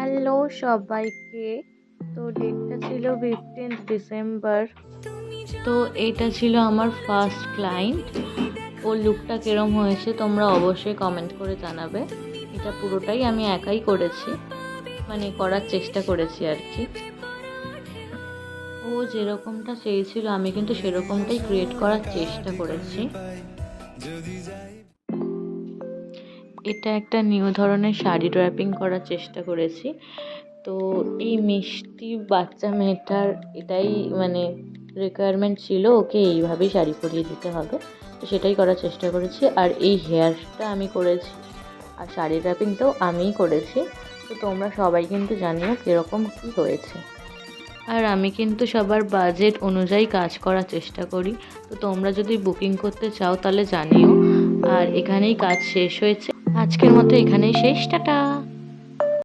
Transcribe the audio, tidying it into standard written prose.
Hello সবাইকে। তো ডেটটা ছিল 15th ডিসেম্বর। তো এইটা ছিল আমার ফার্স্ট ক্লায়েন্ট। ওর লুকটা কিরম হয়েছে তোমরা অবশ্যই কমেন্ট করে জানাবে। এটা পুরোটাই আমি একাই করেছি, মানে করার চেষ্টা করেছি আর কি। ও যেরকমটা চেয়েছিল আমি কিন্তু সেরকমটাই ক্রিয়েট করার চেষ্টা করেছি। এটা একটা নিউ ধরনের শাড়ি ড্র্যাপিং করার চেষ্টা করেছি। তো এই মিষ্টি বাচ্চা মেয়েটার এটাই মানে রিকোয়ারমেন্ট ছিল, ওকে এইভাবেই শাড়ি পরিয়ে দিতে হবে। তো সেটাই করার চেষ্টা করেছি। আর এই হেয়ারটা আমি করেছি, আর শাড়ি ড্র্যাপিংটাও আমিই করেছি। তো তোমরা সবাই কিন্তু জানিও কীরকম কী হয়েছে। আর আমি কিন্তু সবার বাজেট অনুযায়ী কাজ করার চেষ্টা করি। তো তোমরা যদি বুকিং করতে চাও তাহলে জানিও। আর এখানেই কাজ শেষ হয়েছে, আজকের মতো এখানেই শেষ, টাটা।